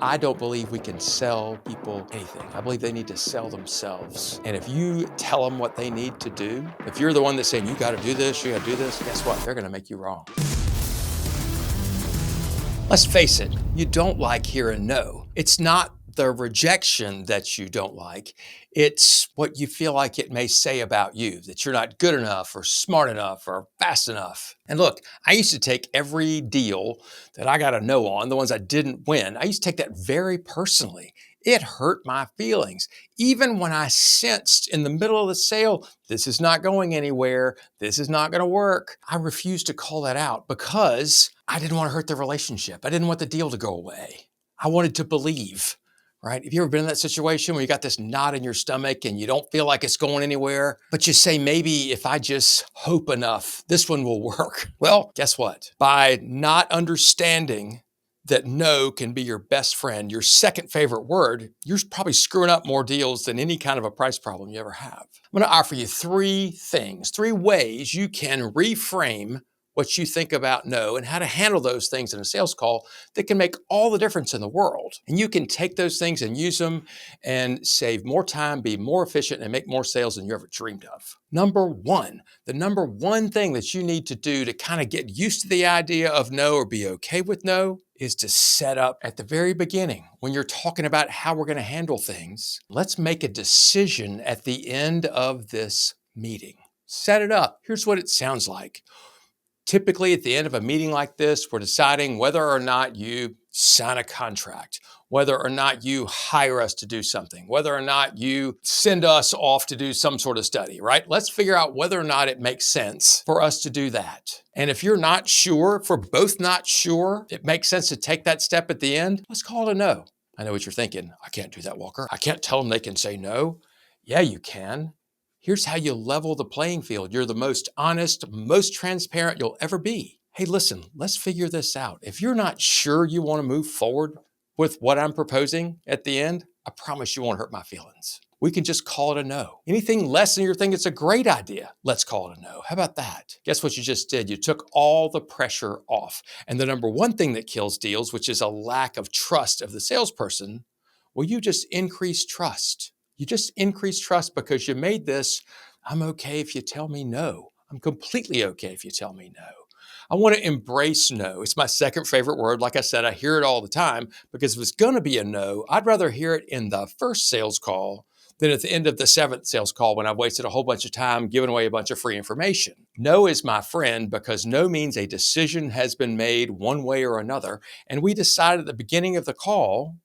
I don't believe we can sell people anything. I believe they need to sell themselves. And if you tell them what they need to do, if you're the one that's saying, you got to do this, you got to do this, guess what? They're going to make you wrong. Let's face it, you don't like hearing no. It's not the rejection that you don't like. It's what you feel like it may say about you, that you're not good enough or smart enough or fast enough. And look, I used to take every deal that I got a no on, the ones I didn't win, I used to take that very personally. It hurt my feelings. Even when I sensed in the middle of the sale, this is not going anywhere, this is not going to work, I refused to call that out because I didn't want to hurt the relationship. I didn't want the deal to go away. I wanted to believe, right? Have you ever been in that situation where you got this knot in your stomach and you don't feel like it's going anywhere, but you say, maybe if I just hope enough, this one will work? Well, guess what? By not understanding that no can be your best friend, your second favorite word, you're probably screwing up more deals than any kind of a price problem you ever have. I'm going to offer you three things, three ways you can reframe what you think about no and how to handle those things in a sales call that can make all the difference in the world. And you can take those things and use them and save more time, be more efficient, and make more sales than you ever dreamed of. Number one, the number one thing that you need to do to kind of get used to the idea of no or be okay with no is to set up at the very beginning when you're talking about how we're going to handle things. Let's make a decision at the end of this meeting. Set it up. Here's what it sounds like. Typically, at the end of a meeting like this, we're deciding whether or not you sign a contract, whether or not you hire us to do something, whether or not you send us off to do some sort of study, right? Let's figure out whether or not it makes sense for us to do that. And if you're not sure, if we're both not sure it makes sense to take that step at the end, let's call it a no. I know what you're thinking. I can't do that, Walker. I can't tell them they can say no. Yeah, you can. Here's how you level the playing field. You're the most honest, most transparent you'll ever be. Hey, listen, let's figure this out. If you're not sure you want to move forward with what I'm proposing at the end, I promise you won't hurt my feelings. We can just call it a no. Anything less than you think it's a great idea, let's call it a no. How about that? Guess what you just did? You took all the pressure off. And the number one thing that kills deals, which is a lack of trust of the salesperson, well, you just increase trust. You just increase trust because you made this, I'm okay if you tell me no. I'm completely okay if you tell me no. I want to embrace no. It's my second favorite word. Like I said, I hear it all the time because if it's going to be a no, I'd rather hear it in the first sales call than at the end of the seventh sales call when I've wasted a whole bunch of time giving away a bunch of free information. No is my friend because no means a decision has been made one way or another. And we decided at the beginning of the call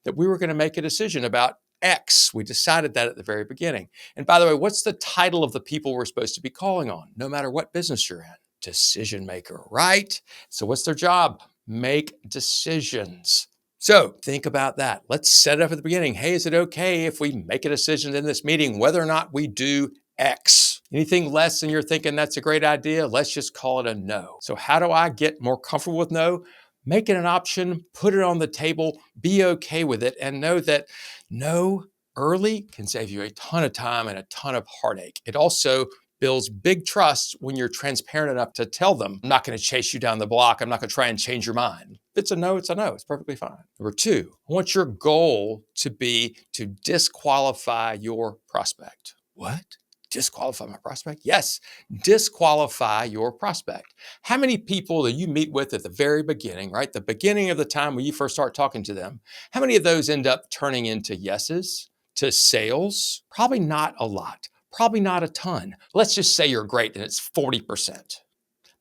that we were going to make a decision about X. We decided that at the very beginning. And by the way, what's the title of the people we're supposed to be calling on, no matter what business you're in? Decision maker, right? So what's their job? Make decisions. So think about that. Let's set it up at the beginning. Hey, is it okay if we make a decision in this meeting whether or not we do X? Anything less than you're thinking that's a great idea, let's just call it a no. So how do I get more comfortable with no? Make it an option, put it on the table, be okay with it, and know that no early can save you a ton of time and a ton of heartache. It also builds big trust when you're transparent enough to tell them, I'm not going to chase you down the block. I'm not going to try and change your mind. If it's a no, it's a no. It's perfectly fine. Number two, I want your goal to be to disqualify your prospect. What? Disqualify my prospect? Yes, disqualify your prospect. How many people that you meet with at the very beginning, right? The beginning of the time when you first start talking to them, how many of those end up turning into yeses, to sales? Probably not a lot. Probably not a ton. Let's just say you're great and it's 40%.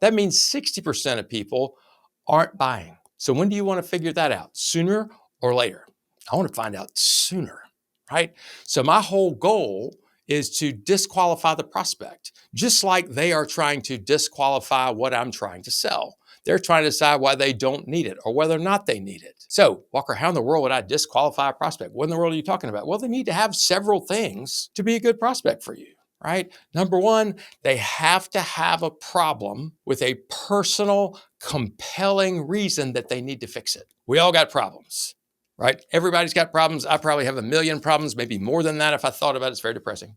That means 60% of people aren't buying. So when do you want to figure that out? Sooner or later? I want to find out sooner, right? So my whole goal is to disqualify the prospect, just like they are trying to disqualify what I'm trying to sell. They're trying to decide why they don't need it or whether or not they need it. So, Walker, how in the world would I disqualify a prospect? What in the world are you talking about? Well, they need to have several things to be a good prospect for you, right? Number one, they have to have a problem with a personal, compelling reason that they need to fix it. We all got problems. Right? Everybody's got problems. I probably have a million problems, maybe more than that if I thought about it. It's very depressing.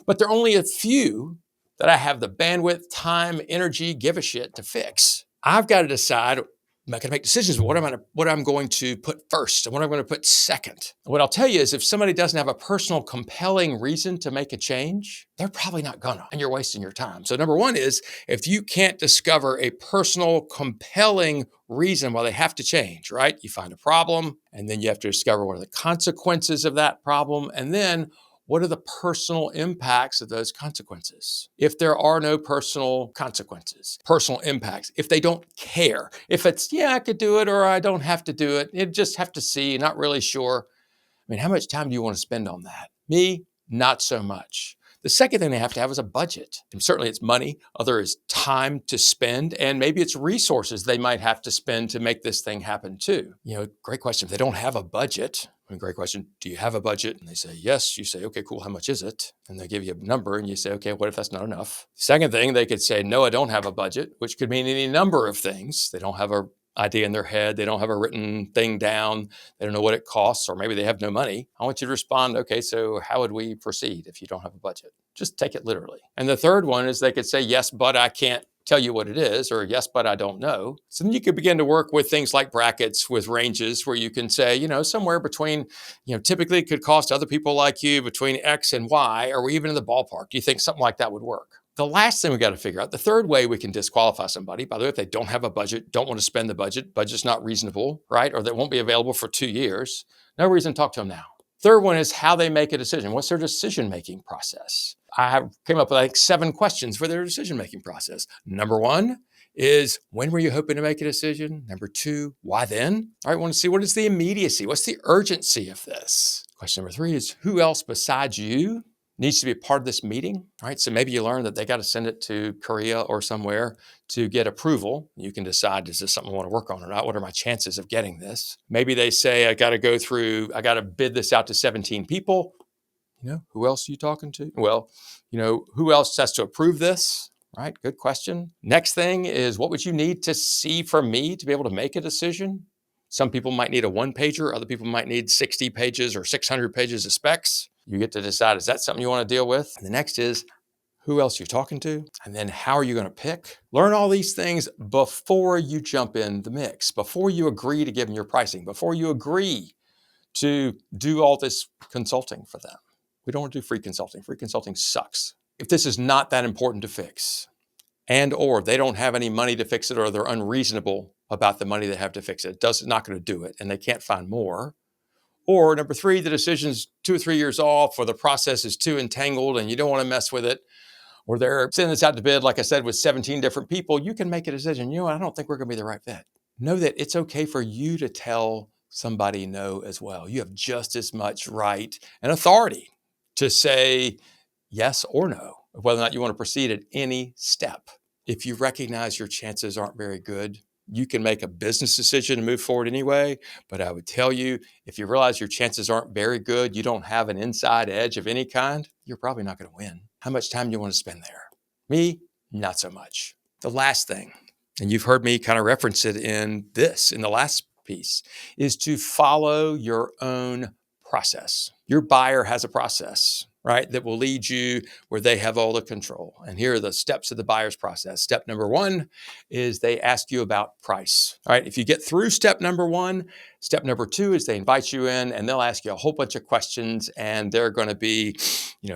But there are only a few that I have the bandwidth, time, energy, give a shit to fix. I've got to decide I'm not going to make decisions. What I'm going to put first and what I'm going to put second. What I'll tell you is if somebody doesn't have a personal compelling reason to make a change, they're probably not gonna, and you're wasting your time. So number one is if you can't discover a personal compelling reason why they have to change, right? You find a problem and then you have to discover what are the consequences of that problem. And then what are the personal impacts of those consequences? If there are no personal consequences, personal impacts, if they don't care, if it's, yeah, I could do it or I don't have to do it, you just have to see, not really sure. I mean, how much time do you want to spend on that? Me, not so much. The second thing they have to have is a budget. And certainly it's money, other is time to spend, and maybe it's resources they might have to spend to make this thing happen too. Great question. If they don't have a budget, great question. Do you have a budget? And they say, yes. You say, okay, cool. How much is it? And they give you a number and you say, okay, what if that's not enough? Second thing, they could say, no, I don't have a budget, which could mean any number of things. They don't have a idea in their head. They don't have a written thing down. They don't know what it costs, or maybe they have no money. I want you to respond, okay, so how would we proceed if you don't have a budget? Just take it literally. And the third one is they could say, yes, but I can't tell you what it is, or yes, but I don't know. So then you could begin to work with things like brackets with ranges where you can say, somewhere between, typically it could cost other people like you between X and Y, or even in the ballpark. Do you think something like that would work? The last thing we got to figure out, the third way we can disqualify somebody, by the way, if they don't have a budget, don't want to spend the budget's not reasonable, right? Or they won't be available for 2 years. No reason to talk to them now. Third one is how they make a decision. What's their decision-making process? Came up with like 7 questions for their decision-making process. Number 1 is, when were you hoping to make a decision? Number 2, why then? All right, I want to see what is the immediacy? What's the urgency of this? Question number 3 is, who else besides you needs to be a part of this meeting, right? So maybe you learn that they got to send it to Korea or somewhere to get approval. You can decide, is this something I want to work on or not? What are my chances of getting this? Maybe they say, I got to bid this out to 17 people. Who else are you talking to? Well, who else has to approve this? Right? Good question. Next thing is, what would you need to see from me to be able to make a decision? Some people might need a 1-pager. Other people might need 60 pages or 600 pages of specs. You get to decide, is that something you want to deal with? And the next is, who else you're talking to? And then how are you going to pick? Learn all these things before you jump in the mix, before you agree to give them your pricing, before you agree to do all this consulting for them. We don't want to do free consulting. Free consulting sucks. If this is not that important to fix, or they don't have any money to fix it, or they're unreasonable about the money they have to fix it, it's not going to do it, and they can't find more. Or number 3, the decision's 2 or 3 years off, or the process is too entangled and you don't want to mess with it, or they're sending this out to bid, like I said, with 17 different people. You can make a decision. I don't think we're going to be the right fit. Know that it's okay for you to tell somebody no as well. You have just as much right and authority to say yes or no, whether or not you want to proceed at any step. If you recognize your chances aren't very good, you can make a business decision to move forward anyway. But I would tell you, if you realize your chances aren't very good, you don't have an inside edge of any kind, you're probably not going to win. How much time do you want to spend there? Me, not so much. The last thing, and you've heard me kind of reference it in the last piece, is to follow your own process. Your buyer has a process, right, that will lead you where they have all the control. And here are the steps of the buyer's process. Step number 1 is they ask you about price. All right, if you get through step number 1, step number 2 is they invite you in and they'll ask you a whole bunch of questions, and they're going to be,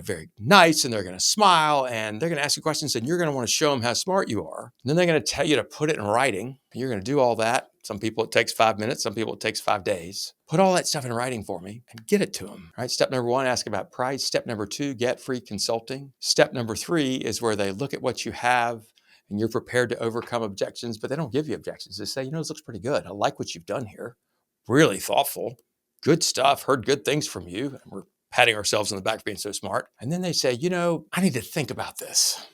very nice, and they're going to smile, and they're going to ask you questions, and you're going to want to show them how smart you are. And then they're going to tell you to put it in writing. You're going to do all that. Some people it takes 5 minutes. Some people it takes 5 days. Put all that stuff in writing for me and get it to them. All right. Step number 1, ask about price. Step number 2, get free consulting. Step number 3 is where they look at what you have and you're prepared to overcome objections, but they don't give you objections. They say, this looks pretty good. I like what you've done here. Really thoughtful. Good stuff. Heard good things from you. And we're patting ourselves on the back for being so smart. And then they say, I need to think about this.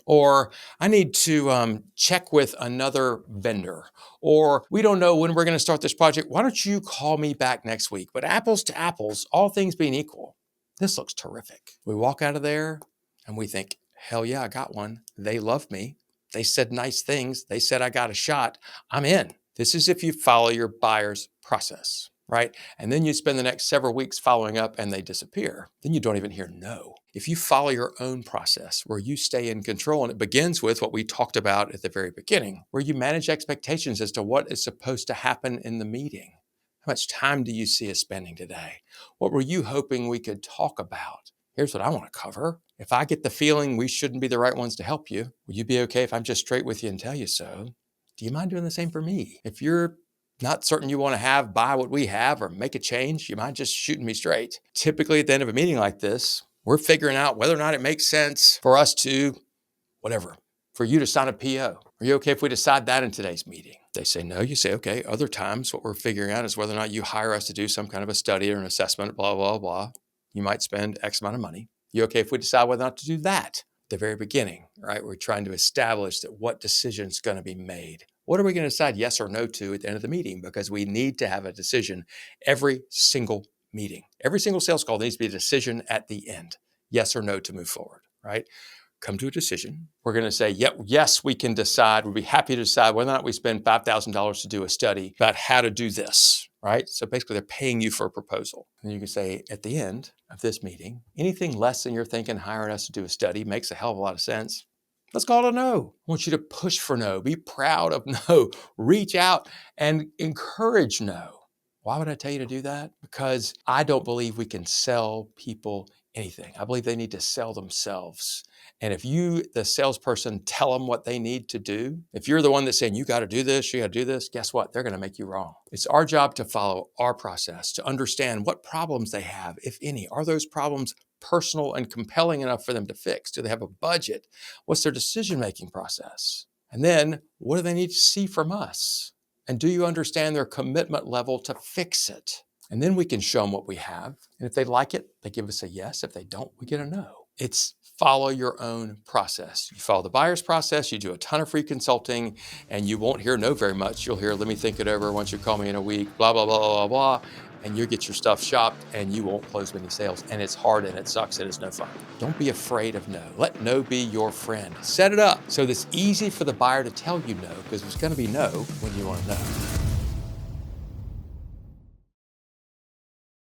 Or I need to check with another vendor. Or we don't know when we're going to start this project. Why don't you call me back next week? But apples to apples, all things being equal, this looks terrific. We walk out of there and we think, hell yeah, I got one. They love me. They said nice things. They said I got a shot. I'm in. This is if you follow your buyer's process. right? And then you spend the next several weeks following up and they disappear. Then you don't even hear no. If you follow your own process where you stay in control, and it begins with what we talked about at the very beginning, where you manage expectations as to what is supposed to happen in the meeting. How much time do you see us spending today? What were you hoping we could talk about? Here's what I want to cover. If I get the feeling we shouldn't be the right ones to help you, will you be okay if I'm just straight with you and tell you so? Do you mind doing the same for me? If you're not certain you want to buy what we have or make a change, you mind just shooting me straight? Typically at the end of a meeting like this, we're figuring out whether or not it makes sense for us to, whatever, for you to sign a PO. Are you okay if we decide that in today's meeting? They say no, you say, okay. Other times what we're figuring out is whether or not you hire us to do some kind of a study or an assessment, blah, blah, blah. You might spend X amount of money. You okay if we decide whether or not to do that? The very beginning, right? We're trying to establish that what decision is going to be made. What are we going to decide yes or no to at the end of the meeting? Because we need to have a decision every single meeting. Every single sales call needs to be a decision at the end, yes or no to move forward, right? Come to a decision. We're going to say, yes, we can decide. We'd be happy to decide whether or not we spend $5,000 to do a study about how to do this, right? So basically they're paying you for a proposal. And you can say at the end of this meeting, anything less than you're thinking hiring us to do a study makes a hell of a lot of sense. Let's call it a no. I want you to push for no. Be proud of no. Reach out and encourage no. Why would I tell you to do that? Because I don't believe we can sell people anything. I believe they need to sell themselves. And if you, the salesperson, tell them what they need to do, if you're the one that's saying, you got to do this, you got to do this, guess what? They're going to make you wrong. It's our job to follow our process, to understand what problems they have, if any. Are those problems personal and compelling enough for them to fix? Do they have a budget? What's their decision-making process? And then what do they need to see from us? And do you understand their commitment level to fix it? And then we can show them what we have. And if they like it, they give us a yes. If they don't, we get a no. It's follow your own process. You follow the buyer's process, you do a ton of free consulting, and you won't hear no very much. You'll hear, let me think it over once you call me in a week, blah, blah, blah, blah, blah. And you get your stuff shopped and you won't close many sales. And it's hard and it sucks and it's no fun. Don't be afraid of no. Let no be your friend. Set it up so that it's easy for the buyer to tell you no, because it's going to be no when you want to know.